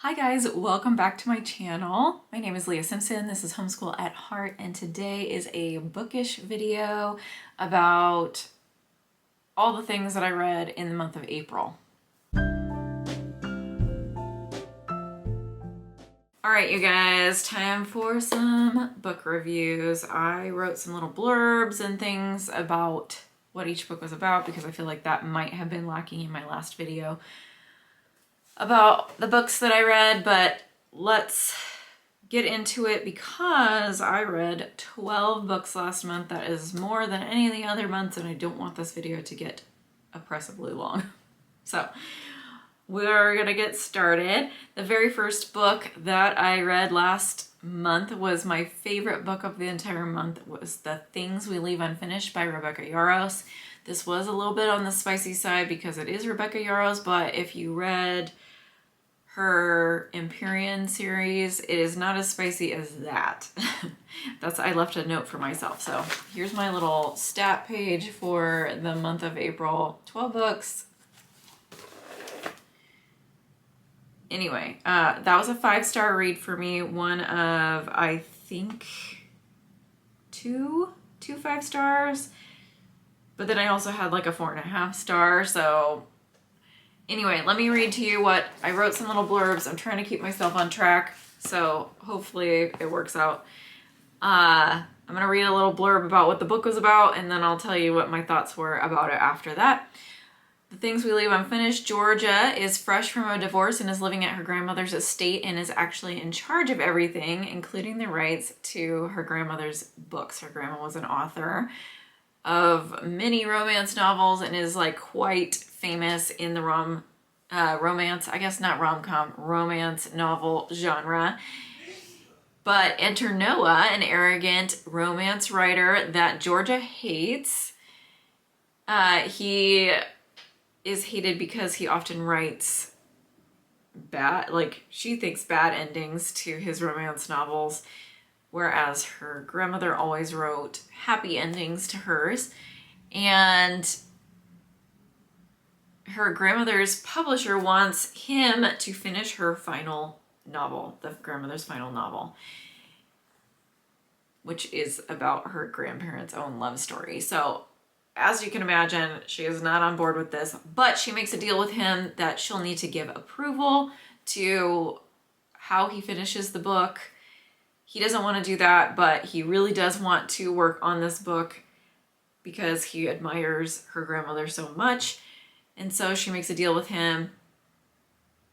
Hi guys, welcome back to my channel. My name is Leah Simpson. This is Homeschool at Heart, and today is a bookish video about all the things that I read in the month of April. All right, you guys, time for some book reviews. I wrote some little blurbs and things about what each book was about because I feel like that might have been lacking in my last video about the books that I read, but let's get into it because I read 12 books last month. That is more than any of the other months, and I don't want this video to get oppressively long. So we're gonna get started. The very first book that I read last month was my favorite book of the entire month. It was The Things We Leave Unfinished by Rebecca Yarros. This was a little bit on the spicy side because it is Rebecca Yarros, but if you read her Empyrean series, it is not as spicy as that. I left a note for myself. So here's my little stat page for the month of April. 12 books. Anyway, that was a 5-star read for me. One of, I think, two 5 stars. But then I also had like a 4.5 star. So anyway, let me read to you what I wrote. Some little blurbs. I'm trying to keep myself on track, so hopefully it works out. I'm going to read a little blurb about what the book was about, and then I'll tell you what my thoughts were about it after that. The Things We Leave Unfinished. Georgia is fresh from a divorce and is living at her grandmother's estate and is actually in charge of everything, including the rights to her grandmother's books. Her grandma was an author of many romance novels and is like quite famous in the romance, I guess not rom-com, romance novel genre. But enter Noah, an arrogant romance writer that Georgia hates. He is hated because he often writes bad, like she thinks bad endings to his romance novels, whereas her grandmother always wrote happy endings to hers. And her grandmother's publisher wants him to finish her final novel, the grandmother's final novel, which is about her grandparents' own love story. So as you can imagine, she is not on board with this, but she makes a deal with him that she'll need to give approval to how he finishes the book. He doesn't want to do that, but he really does want to work on this book because he admires her grandmother so much. And so she makes a deal with him.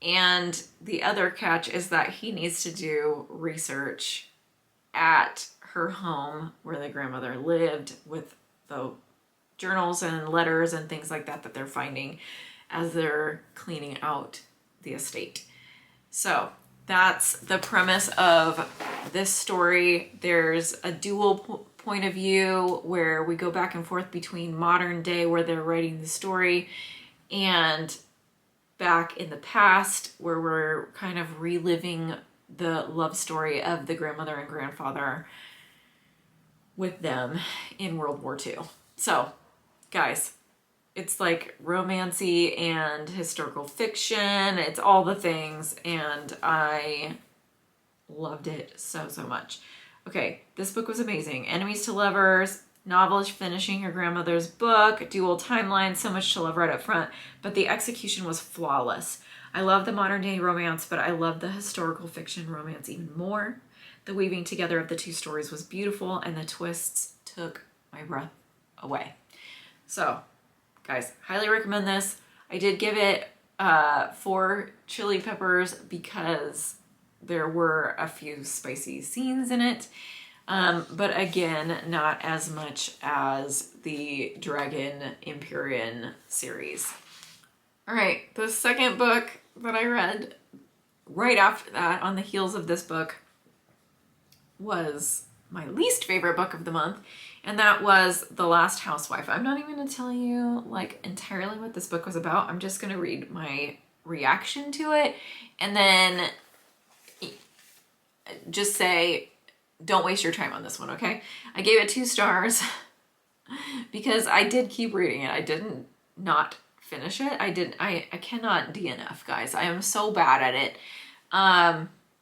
And the other catch is that he needs to do research at her home where the grandmother lived with the journals and letters and things like that that they're finding as they're cleaning out the estate. So that's the premise of this story. There's a dual point of view where we go back and forth between modern day where they're writing the story and back in the past where we're kind of reliving the love story of the grandmother and grandfather with them in World War II. So guys, it's like romancy and historical fiction. It's all the things, and I loved it so much. Okay, this book was amazing. Enemies to lovers, novelist finishing her grandmother's book, dual timeline, so much to love right up front, but the execution was flawless. I love the modern day romance, but I love the historical fiction romance even more. The weaving together of the two stories was beautiful, and the twists took my breath away. So guys, highly recommend this. I did give it 4 chili peppers because there were a few spicy scenes in it. But again, not as much as the Dragon Empyrean series. All right, the second book that I read right after that, on the heels of this book, was my least favorite book of the month, and that was The Last Housewife. I'm not even going to tell you like entirely what this book was about. I'm just going to read my reaction to it and then just say, don't waste your time on this one, okay? I gave it 2 stars because I did keep reading it. I didn't not finish it. I cannot DNF, guys. I am so bad at it.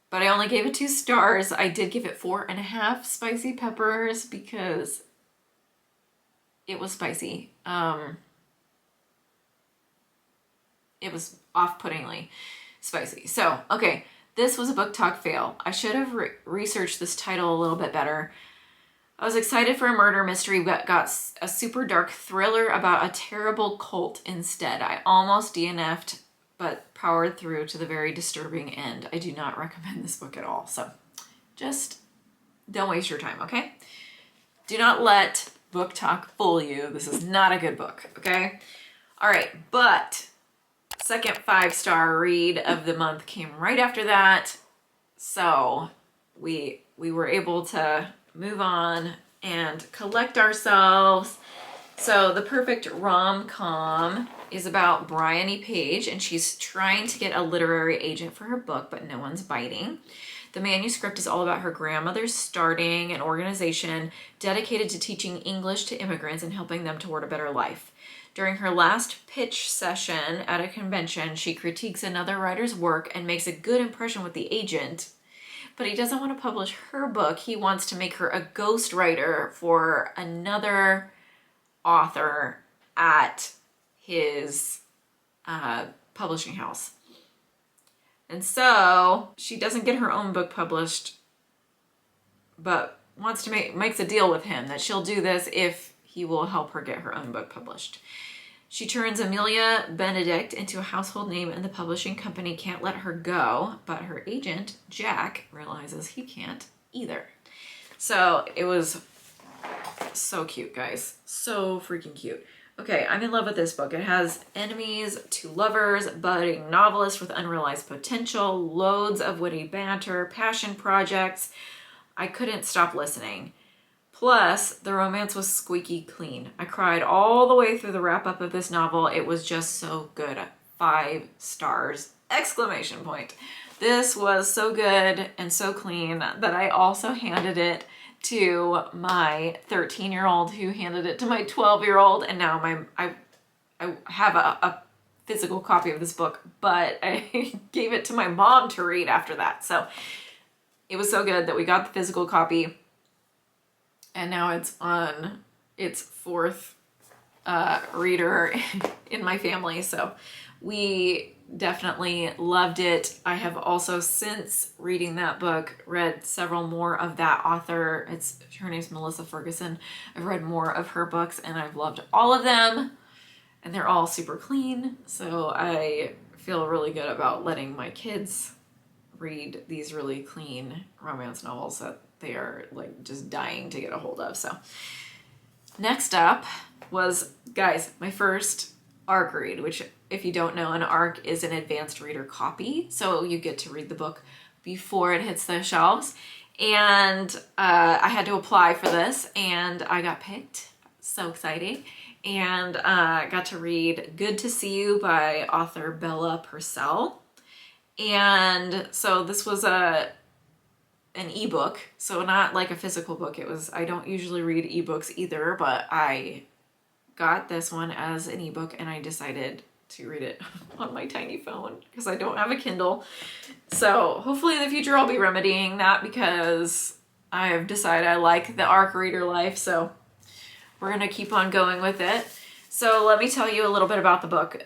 But I only gave it 2 stars. I did give it 4.5 spicy peppers because it was spicy. It was off-puttingly spicy. So, okay, this was a book talk fail. I should have researched this title a little bit better. I was excited for a murder mystery, but got a super dark thriller about a terrible cult instead. I almost DNF'd, but powered through to the very disturbing end. I do not recommend this book at all. So just don't waste your time, okay? Do not let book talk fool you. This is not a good book, okay? All right, but second 5-star read of the month came right after that. So we were able to move on and collect ourselves. So The Perfect Rom-Com is about Bryony Page, and she's trying to get a literary agent for her book, but no one's biting. The manuscript is all about her grandmother starting an organization dedicated to teaching English to immigrants and helping them toward a better life. During her last pitch session at a convention, she critiques another writer's work and makes a good impression with the agent, but he doesn't want to publish her book. He wants to make her a ghostwriter for another author at his publishing house. And so she doesn't get her own book published, but wants to makes a deal with him that she'll do this if he will help her get her own book published. She turns Amelia Benedict into a household name, and the publishing company can't let her go, but her agent, Jack, realizes he can't either. So it was so cute, guys. So freaking cute. Okay, I'm in love with this book. It has enemies to lovers, budding novelists with unrealized potential, loads of witty banter, passion projects. I couldn't stop listening. Plus, the romance was squeaky clean. I cried all the way through the wrap-up of this novel. It was just so good. 5 stars! Exclamation point. This was so good and so clean that I also handed it to my 13-year-old, who handed it to my 12-year-old, and now I have a physical copy of this book, but I gave it to my mom to read after that. So it was so good that we got the physical copy, and now it's on its 4th reader in my family. So we definitely loved it. I have also, since reading that book, read several more of that author. Her name's Melissa Ferguson. I've read more of her books and I've loved all of them, and they're all super clean. So I feel really good about letting my kids read these really clean romance novels that they are like just dying to get a hold of. So next up was, guys, my first ARC read, which, if you don't know, an ARC is an advanced reader copy. So you get to read the book before it hits the shelves. And I had to apply for this, and I got picked. So exciting. And got to read Good to See You by author Bella Purcell. And so this was an ebook, so not like a physical book. I don't usually read ebooks either, but I got this one as an ebook, and I decided to read it on my tiny phone because I don't have a Kindle. So hopefully in the future I'll be remedying that, because I have decided I like the ARC reader life, so we're gonna keep on going with it. So let me tell you a little bit about the book.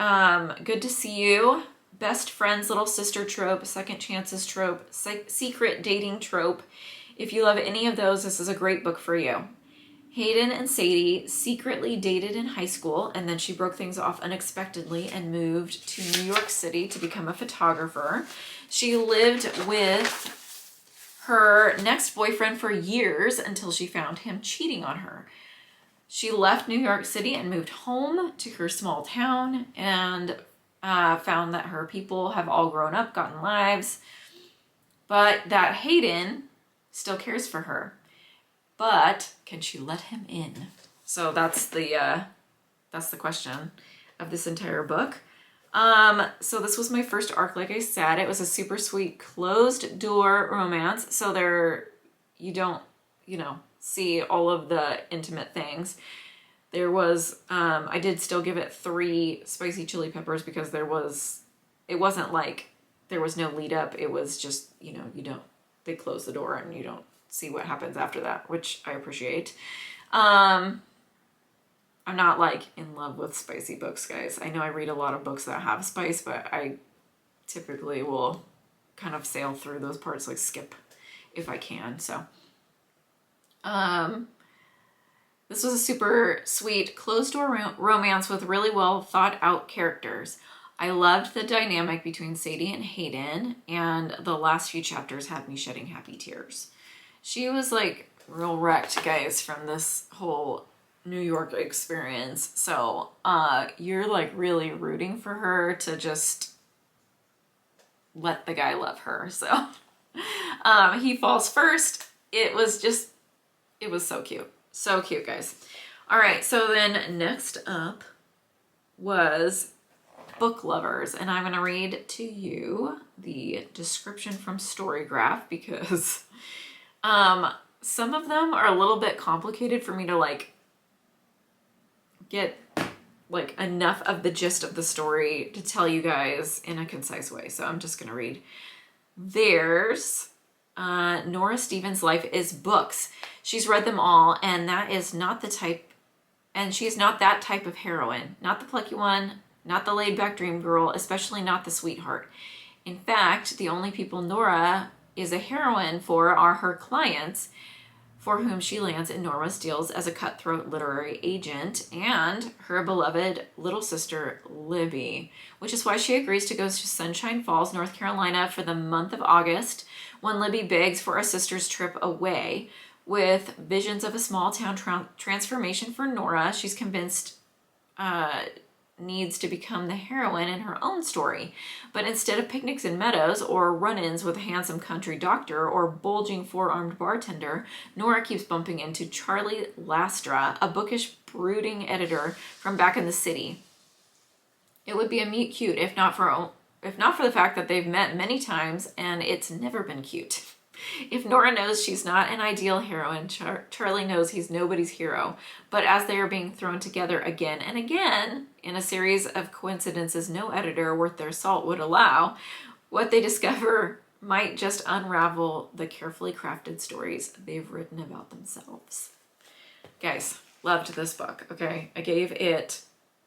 Good to See You, best friends, little sister trope, second chances trope, secret dating trope. If you love any of those, this is a great book for you. Hayden and Sadie secretly dated in high school, and then she broke things off unexpectedly and moved to New York City to become a photographer. She lived with her next boyfriend for years until she found him cheating on her. She left New York City and moved home to her small town, and found that her people have all grown up, gotten lives, but that Hayden still cares for her. But can she let him in? So that's the question of this entire book. So this was my first ARC, like I said. It was a super sweet closed door romance. So you don't, see all of the intimate things. There was, I did still give it 3 spicy chili peppers because it wasn't like there was no lead up. It was just, you know, they close the door and you don't see what happens after that, which I appreciate. I'm not like in love with spicy books, guys. I know I read a lot of books that have spice, but I typically will kind of sail through those parts, like skip if I can. So, this was a super sweet closed door romance with really well thought out characters. I loved the dynamic between Sadie and Hayden, and the last few chapters had me shedding happy tears. She was like real wrecked, guys, from this whole New York experience. So you're like really rooting for her to just let the guy love her. So he falls first. It was so cute. So cute, guys. All right, so then next up was Book Lovers, and I'm going to read to you the description from Storygraph because some of them are a little bit complicated for me to like get like enough of the gist of the story to tell you guys in a concise way. So I'm just going to read. There's Nora Stevens' life is books. She's read them all, and that is not the type, and she's not that type of heroine. Not the plucky one, not the laid-back dream girl, especially not the sweetheart. In fact, the only people Nora is a heroine for are her clients, for whom she lands enormous deals as a cutthroat literary agent, and her beloved little sister, Libby, which is why she agrees to go to Sunshine Falls, North Carolina for the month of August, when Libby begs for a sister's trip away. With visions of a small town transformation for Nora, she's convinced needs to become the heroine in her own story. But instead of picnics in meadows or run-ins with a handsome country doctor or bulging four-armed bartender, Nora keeps bumping into Charlie Lastra, a bookish, brooding editor from back in the city. It would be a meet cute if not for the fact that they've met many times and it's never been cute. If Nora knows she's not an ideal heroine, Charlie knows he's nobody's hero. But as they are being thrown together again and again, in a series of coincidences no editor worth their salt would allow, what they discover might just unravel the carefully crafted stories they've written about themselves. Guys, loved this book, okay? I gave it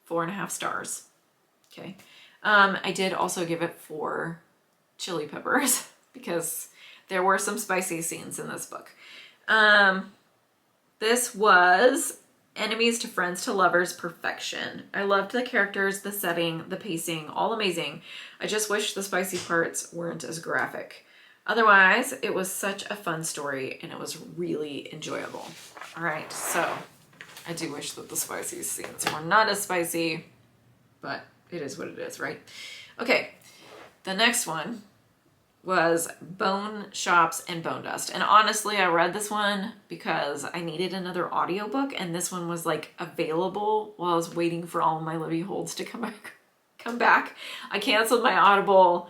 4.5 stars, okay? I did also give it 4 chili peppers because there were some spicy scenes in this book. This was enemies to friends to lovers perfection. I loved the characters, the setting, the pacing, all amazing. I just wish the spicy parts weren't as graphic. Otherwise, it was such a fun story and it was really enjoyable. All right, so I do wish that the spicy scenes were not as spicy, but it is what it is, right? Okay, the next one was Bone Shops and Bone Dust. And honestly, I read this one because I needed another audiobook, and this one was like available while I was waiting for all of my Libby holds to come back. I canceled my Audible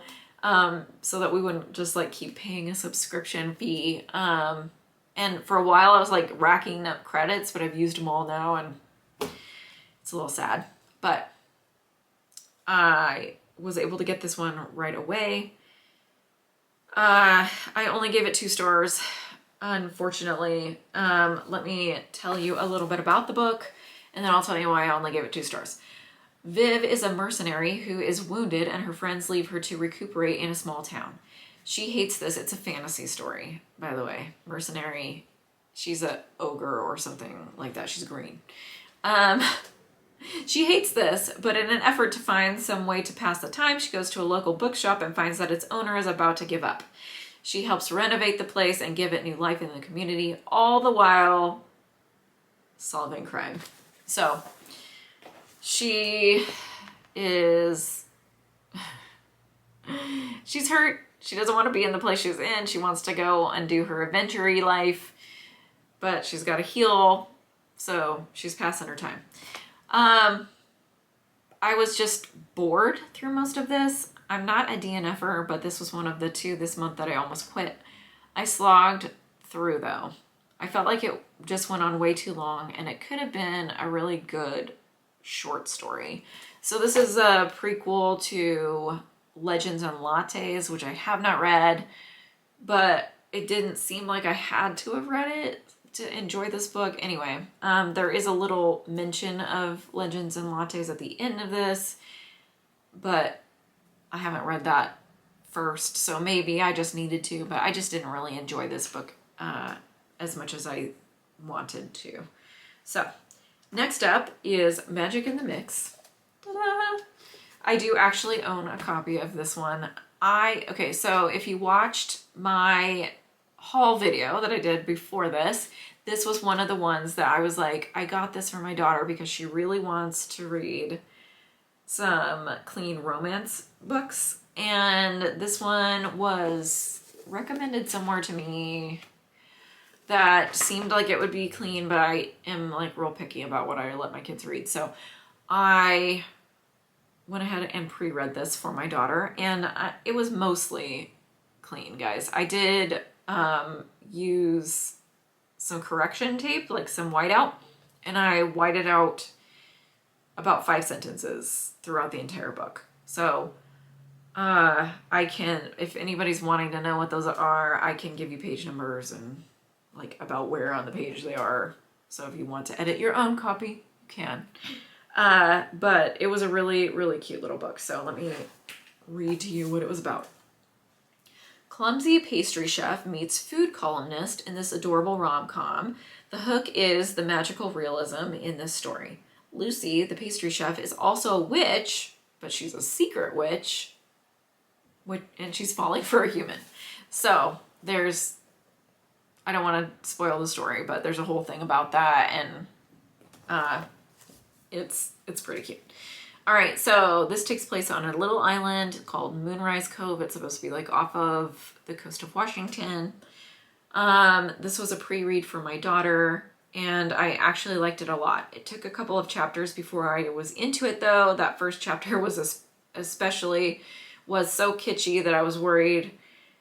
so that we wouldn't just like keep paying a subscription fee. And for a while I was like racking up credits, but I've used them all now and it's a little sad. But I was able to get this one right away. I only gave it 2 stars, unfortunately. Let me tell you a little bit about the book, and then I'll tell you why I only gave it 2 stars. Viv is a mercenary who is wounded, and her friends leave her to recuperate in a small town. She hates this. It's a fantasy story, by the way. Mercenary, she's a ogre or something like that. She's green. She hates this, but in an effort to find some way to pass the time, she goes to a local bookshop and finds that its owner is about to give up. She helps renovate the place and give it new life in the community, all the while solving crime. So she is... she's hurt. She doesn't want to be in the place she's in. She wants to go and do her adventure-y life, but she's got to heal, so she's passing her time. I was just bored through most of this. I'm not a DNFer, but this was one of the 2 this month that I almost quit. I slogged through though. I felt like it just went on way too long and it could have been a really good short story. So this is a prequel to Legends and Lattes, which I have not read, but it didn't seem like I had to have read it to enjoy this book. Anyway, there is a little mention of Legends and Lattes at the end of this, but I haven't read that first, so maybe I just needed to, but I just didn't really enjoy this book as much as I wanted to. So next up is Magic in the Mix. Ta-da! I do actually own a copy of this one. Okay, so if you watched my haul video that I did before this was one of the ones that I was like, I got this for my daughter because she really wants to read some clean romance books. And this one was recommended somewhere to me that seemed like it would be clean, but I am like real picky about what I let my kids read. So I went ahead and pre-read this for my daughter, and it was mostly clean, guys. I did use some correction tape, like some whiteout, and I whited out about 5 sentences throughout the entire book. So I can, if anybody's wanting to know what those are, I can give you page numbers and like about where on the page they are. So if you want to edit your own copy, you can. But it was a really, really cute little book. So let me read to you what it was about. Clumsy pastry chef meets food columnist in this adorable rom-com. The hook is the magical realism in this story. Lucy, the pastry chef, is also a witch, but she's a secret witch, and she's falling for a human. So there's, I don't want to spoil the story, but there's a whole thing about that, and it's pretty cute. All right, so this takes place on a little island called Moonrise Cove. It's supposed to be like off of the coast of Washington. This was a pre-read for my daughter, and I actually liked it a lot. It took a couple of chapters before I was into it, though. That first chapter was especially so kitschy that I was worried.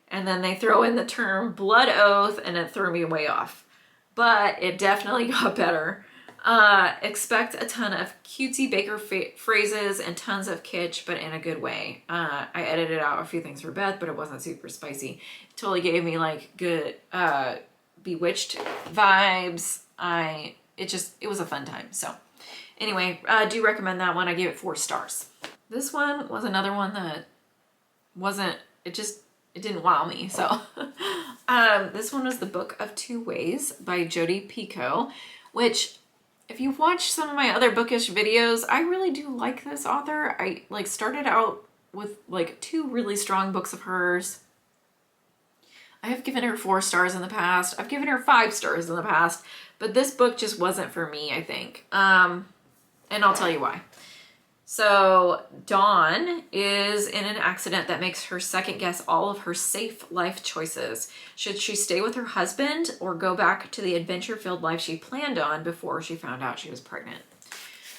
And then they throw in the term blood oath, and it threw me way off. But it definitely got better. Expect a ton of cutesy baker phrases and tons of kitsch, but in a good way. I edited out a few things for Beth, but it wasn't super spicy. It totally gave me like good Bewitched vibes. It was a fun time. So anyway, I do recommend that one. I gave it 4 stars. This one was another one that it didn't wow me. So this one was The Book of Two Ways by Jodi Picoult, which if you've watched some of my other bookish videos, I really do like this author. I like started out with like 2 really strong books of hers. I have given her 4 stars in the past. I've given her 5 stars in the past, but this book just wasn't for me, I think. And I'll tell you why. So Dawn is in an accident that makes her second guess all of her safe life choices. Should she stay with her husband or go back to the adventure-filled life she planned on before she found out she was pregnant?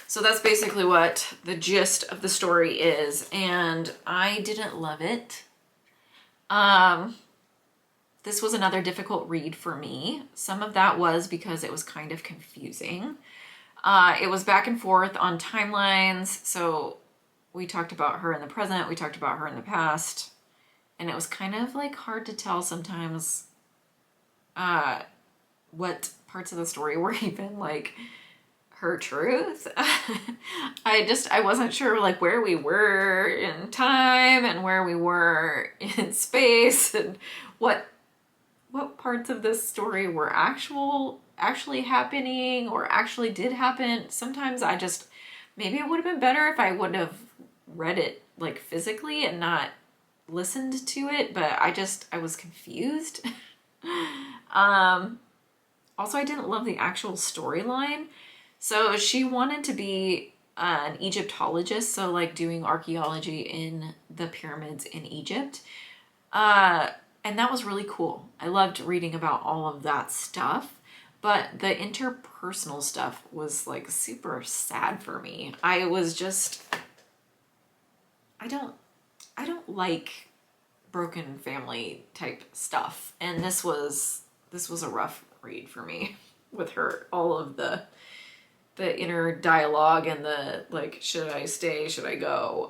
So that's basically what the gist of the story is, and I didn't love it. This was another difficult read for me. Some of that was because it was kind of confusing. It was back and forth on timelines. So we talked about her in the present, we talked about her in the past, and it was kind of like hard to tell sometimes what parts of the story were even like her truth. I wasn't sure like where we were in time and where we were in space and what parts of this story were actually happening or actually did happen. Sometimes maybe it would have been better if I would have read it like physically and not listened to it, but I was confused. Also, I didn't love the actual storyline. So she wanted to be an Egyptologist, so like doing archaeology in the pyramids in Egypt. And that was really cool. I loved reading about all of that stuff, but the interpersonal stuff was like super sad for me. I don't like broken family type stuff. And this was a rough read for me with her, all of the inner dialogue and the like, should I stay, should I go,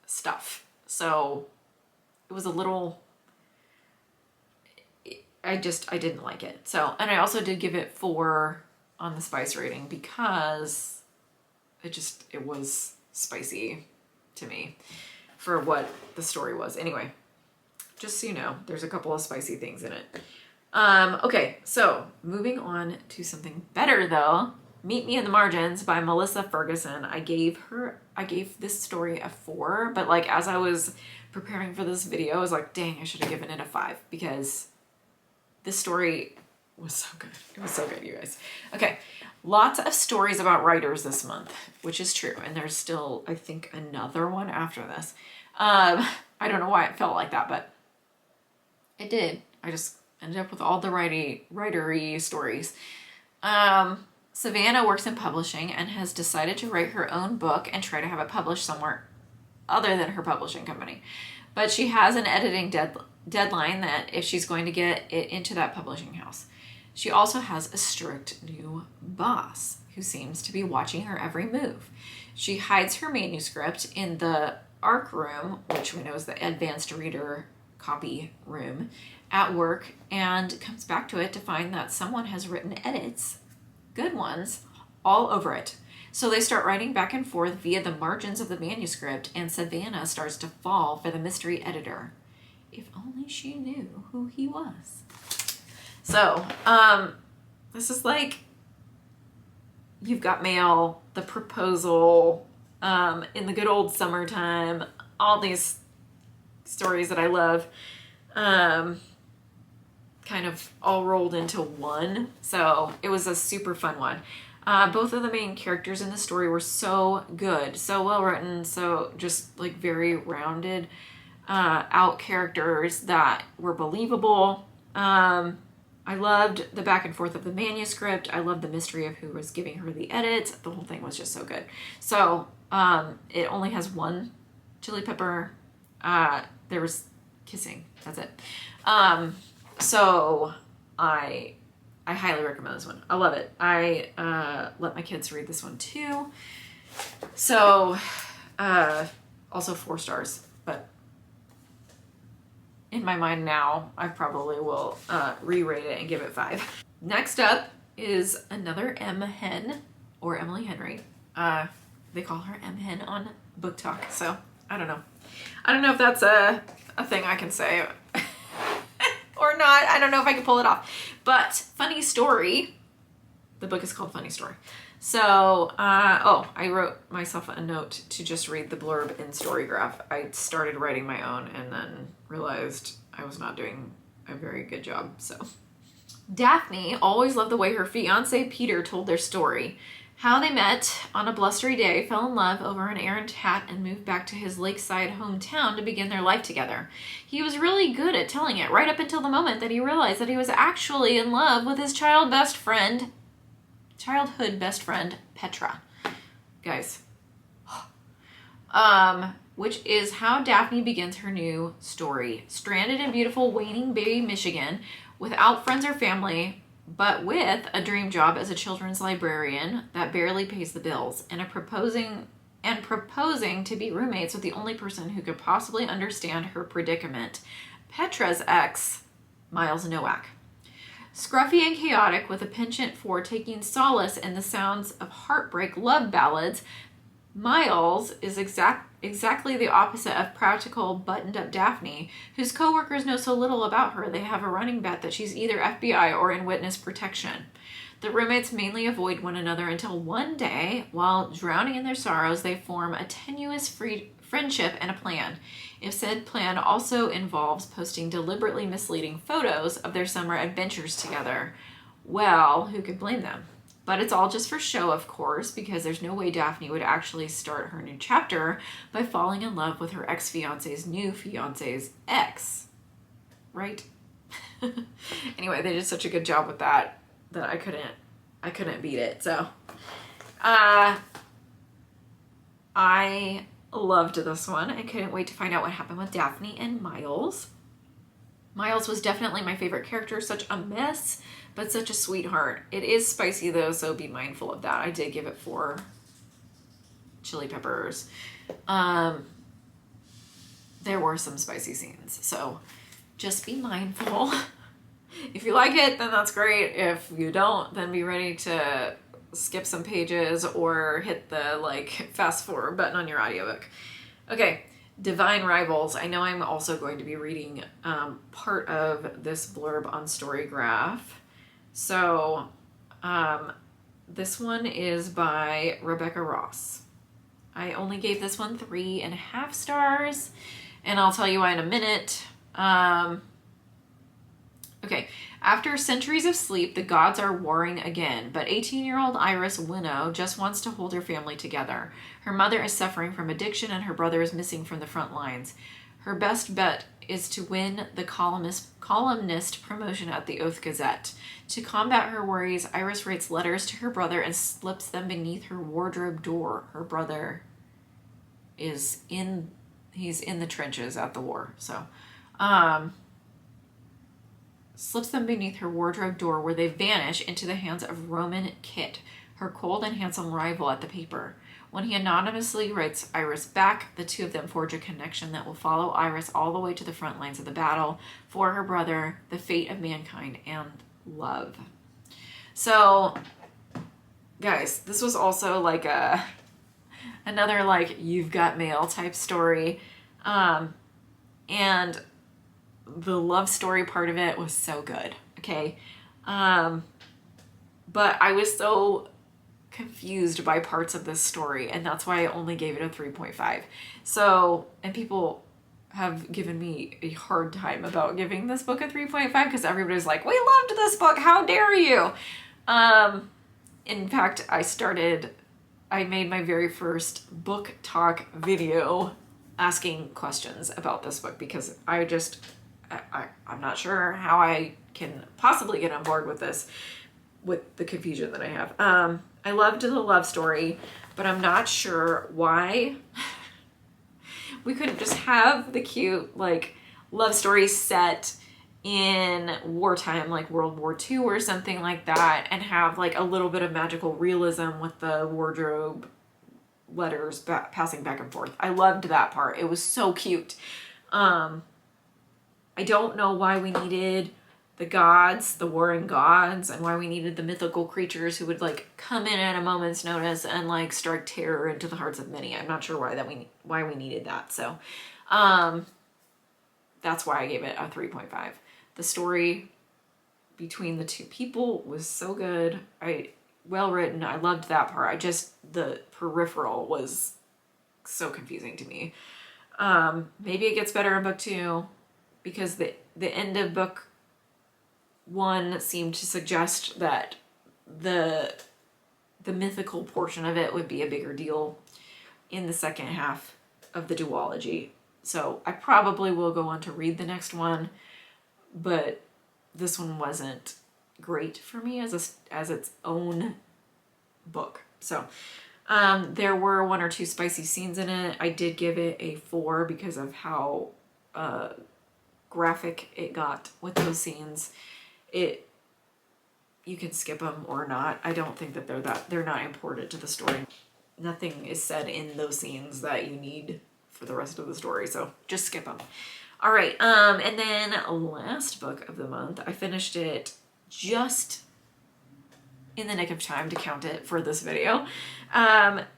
stuff. So it was a little, I didn't like it. So, and I also did give it 4 on the spice rating because it was spicy to me for what the story was. Anyway, just so you know, there's a couple of spicy things in it. Okay, so moving on to something better though. Meet Me in the Margins by Melissa Ferguson. I gave this story a 4, but like as I was preparing for this video, I was like, dang, I should have given it a 5 because this story was so good. It was so good, you guys. Okay, lots of stories about writers this month, which is true. And there's still, I think, another one after this. I don't know why it felt like that, but it did. I just ended up with all the writery stories. Savannah works in publishing and has decided to write her own book and try to have it published somewhere other than her publishing company. But she has an editing deadline that if she's going to get it into that publishing house. She also has a strict new boss who seems to be watching her every move. She hides her manuscript in the ARC room, which we know is the advanced reader copy room, at work, and comes back to it to find that someone has written edits, good ones, all over it. So they start writing back and forth via the margins of the manuscript, and Savannah starts to fall for the mystery editor. If only she knew who he was. So, this is like You've Got Mail, The Proposal, In the Good Old Summertime, all these stories that I love, kind of all rolled into one. So it was a super fun one. Both of the main characters in the story were so good, so well written, so just like very rounded out characters that were believable. I loved the back and forth of the manuscript. I loved the mystery of who was giving her the edits. The whole thing was just so good. So it only has 1 chili pepper. There was kissing. That's it. So I highly recommend this one. I love it. I let my kids read this one too. So also 4 stars, but in my mind now, I probably will re-rate it and give it 5. Next up is another M. Hen, or Emily Henry. They call her M. Hen on Book Talk, so I don't know. I don't know if that's a thing I can say or not. I don't know if I can pull it off. But funny story. The book is called Funny Story. So, I wrote myself a note to just read the blurb in Storygraph. I started writing my own and then realized I was not doing a very good job, so. Daphne always loved the way her fiancé Peter told their story. How they met on a blustery day, fell in love over an errant hat, and moved back to his lakeside hometown to begin their life together. He was really good at telling it, right up until the moment that he realized that he was actually in love with his childhood best friend, Petra. Guys. Which is how Daphne begins her new story. Stranded in beautiful Waning Bay, Michigan, without friends or family, but with a dream job as a children's librarian that barely pays the bills, and proposing to be roommates with the only person who could possibly understand her predicament, Petra's ex, Miles Nowak. Scruffy and chaotic, with a penchant for taking solace in the sounds of heartbreak love ballads, Miles is exactly the opposite of practical, buttoned-up Daphne, whose coworkers know so little about her they have a running bet that she's either FBI or in witness protection. The roommates mainly avoid one another until one day, while drowning in their sorrows, they form a tenuous friendship and a plan. If said plan also involves posting deliberately misleading photos of their summer adventures together, well, who could blame them? But it's all just for show, of course, because there's no way Daphne would actually start her new chapter by falling in love with her ex-fiance's new fiance's ex. Right? Anyway, they did such a good job with that I couldn't beat it. So I loved this one. I couldn't wait to find out what happened with Daphne and Miles. Miles was definitely my favorite character. Such a mess, but such a sweetheart. It is spicy though, so be mindful of that. I did give it 4 chili peppers. there were some spicy scenes. So just be mindful. If you like it, then that's great. If you don't, then be ready to skip some pages or hit the like fast forward button on your audiobook. Okay, Divine Rivals. I know I'm also going to be reading part of this blurb on Storygraph. So this one is by Rebecca Ross. I only gave this one 3.5 stars, and I'll tell you why in a minute. Okay, after centuries of sleep, the gods are warring again, but 18-year-old Iris Winnow just wants to hold her family together. Her mother is suffering from addiction, and her brother is missing from the front lines. Her best bet is to win the columnist promotion at the Oath Gazette. To combat her worries, Iris writes letters to her brother and slips them beneath her wardrobe door. Her brother is he's in the trenches at the war, so slips them beneath her wardrobe door, where they vanish into the hands of Roman Kit, her cold and handsome rival at the paper. When he anonymously writes Iris back, the two of them forge a connection that will follow Iris all the way to the front lines of the battle for her brother, the fate of mankind, and love. So, guys, this was also like another like You've Got Mail type story. And the love story part of it was so good. Okay. But I was so confused by parts of this story, and that's why I only gave it a 3.5. So, and people have given me a hard time about giving this book a 3.5 because everybody's like, we loved this book, how dare you? In fact, I made my very first book talk video asking questions about this book because I'm not sure how I can possibly get on board with this, with the confusion that I have. I loved the love story, but I'm not sure why we couldn't just have the cute like love story set in wartime, like World War II or something like that, and have like a little bit of magical realism with the wardrobe letters passing back and forth. I loved that part. It was so cute. I don't know why we needed the gods, the warring gods, and why we needed the mythical creatures who would like come in at a moment's notice and like strike terror into the hearts of many. I'm not sure why we needed that. So, that's why I gave it a 3.5. The story between the two people was so good. Well written. I loved that part. The peripheral was so confusing to me. Maybe it gets better in book 2 because the end of book 1 seemed to suggest that the mythical portion of it would be a bigger deal in the second half of the duology. So I probably will go on to read the next one, but this one wasn't great for me as its own book. So there were 1 or 2 spicy scenes in it. I did give it a 4 because of how graphic it got with those scenes. You can skip them or not. I don't think that they're not important to the story. Nothing is said in those scenes that you need for the rest of the story, so just skip them. All right, and then last book of the month, I finished it just in the nick of time to count it for this video,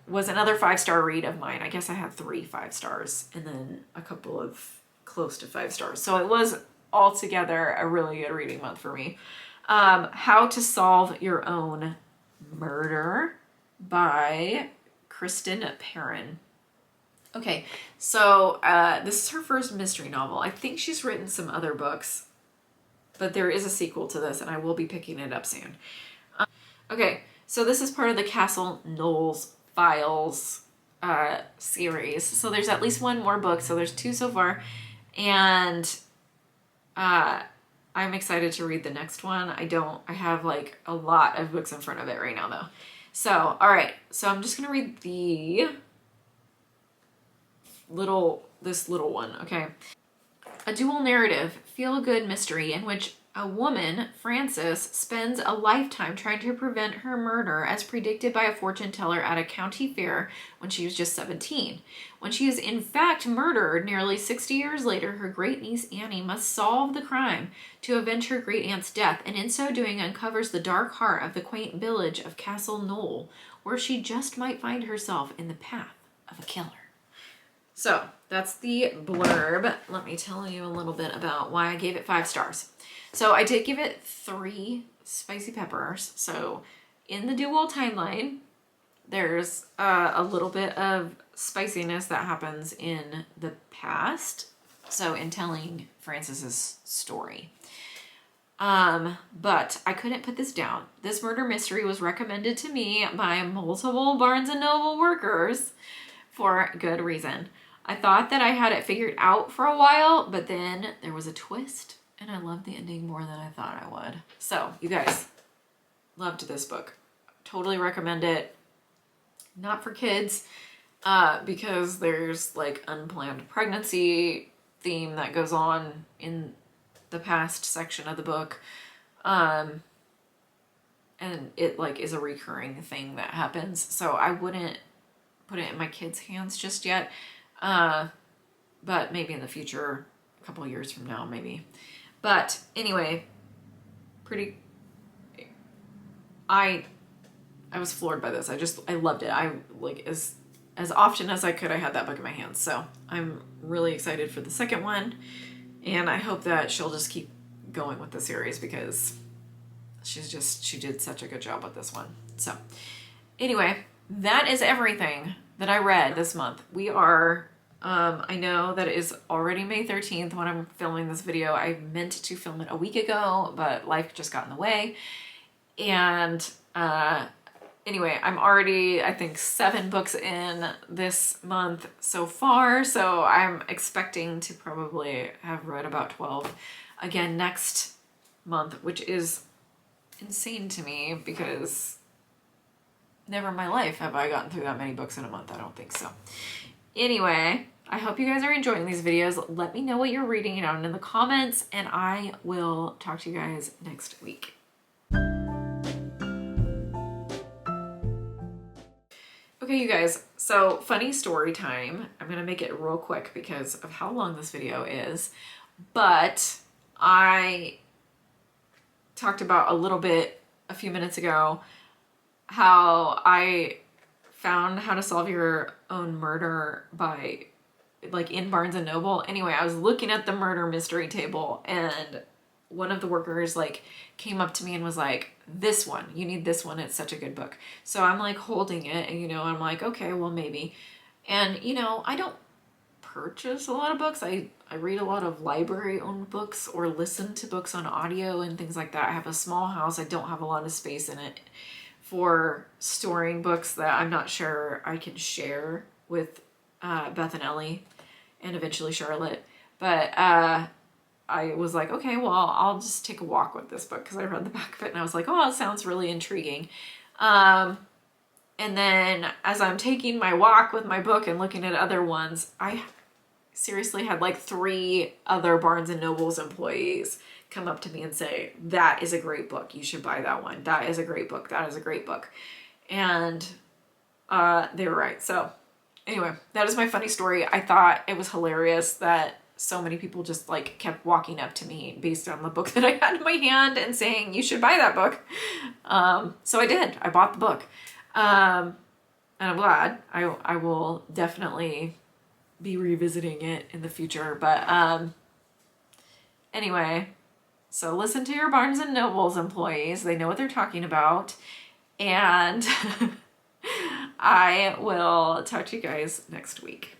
was another 5-star read of mine. I guess I had 3 5 stars and then a couple of close to 5 stars. So it was altogether a really good reading month for me. How to Solve Your Own Murder by Kristen Perrin. Okay, so this is her first mystery novel. I think she's written some other books, but there is a sequel to this, and I will be picking it up soon. Okay, so this is part of the Castle Knowles Files series. So there's at least 1 more book, so there's 2 so far, and I'm excited to read the next one. I have like a lot of books in front of it right now though. So, all right, so I'm just gonna read this little one, okay? A dual narrative, feel-good mystery in which A woman, Frances, spends a lifetime trying to prevent her murder as predicted by a fortune teller at a county fair when she was just 17. When she is in fact murdered nearly 60 years later, her great-niece Annie must solve the crime to avenge her great-aunt's death, and in so doing uncovers the dark heart of the quaint village of Castle Knoll, where she just might find herself in the path of a killer. So that's the blurb. Let me tell you a little bit about why I gave it 5 stars. So I did give it 3 spicy peppers. So in the dual timeline, there's a little bit of spiciness that happens in the past. So in telling Frances's story. But I couldn't put this down. This murder mystery was recommended to me by multiple Barnes & Noble workers for good reason. I thought that I had it figured out for a while, but then there was a twist, and I loved the ending more than I thought I would. So, you guys, loved this book. Totally recommend it. Not for kids, because there's like unplanned pregnancy theme that goes on in the past section of the book. And it like is a recurring thing that happens. So I wouldn't put it in my kids' hands just yet. But maybe in the future, a couple of years from now, maybe. But anyway, I was floored by this. I loved it. I like as often as I could, I had that book in my hands. So I'm really excited for the second one. And I hope that she'll just keep going with the series because she did such a good job with this one. So anyway, that is everything that I read this month. We are, I know that it is already May 13th when I'm filming this video. I meant to film it a week ago, but life just got in the way. And anyway, I'm already, I think, 7 books in this month so far. So I'm expecting to probably have read about 12 again next month, which is insane to me because never in my life have I gotten through that many books in a month. I don't think so. Anyway, I hope you guys are enjoying these videos. Let me know what you're reading down in the comments, and I will talk to you guys next week. Okay, you guys, so funny story time. I'm gonna make it real quick because of how long this video is, but I talked about a little bit a few minutes ago how I found How to Solve Your Own Murder by like in Barnes & Noble. Anyway, I was looking at the murder mystery table and one of the workers like came up to me and was like, this one, you need this one. It's such a good book. So I'm like holding it and, you know, I'm like, okay, well maybe. And, you know, I don't purchase a lot of books. I read a lot of library owned books or listen to books on audio and things like that. I have a small house. I don't have a lot of space in it for storing books that I'm not sure I can share with Beth and Ellie and eventually Charlotte. But I was like, okay, well, I'll just take a walk with this book because I read the back of it and I was like, oh, it sounds really intriguing. And then as I'm taking my walk with my book and looking at other ones, I seriously had like 3 other Barnes & Noble's employees come up to me and say, that is a great book. You should buy that one. That is a great book. That is a great book. And they were right. So anyway, that is my funny story. I thought it was hilarious that so many people just like kept walking up to me based on the book that I had in my hand and saying, you should buy that book. So I did. I bought the book. And I'm glad. I will definitely be revisiting it in the future. But anyway, so listen to your Barnes & Noble's employees. They know what they're talking about. And I will talk to you guys next week.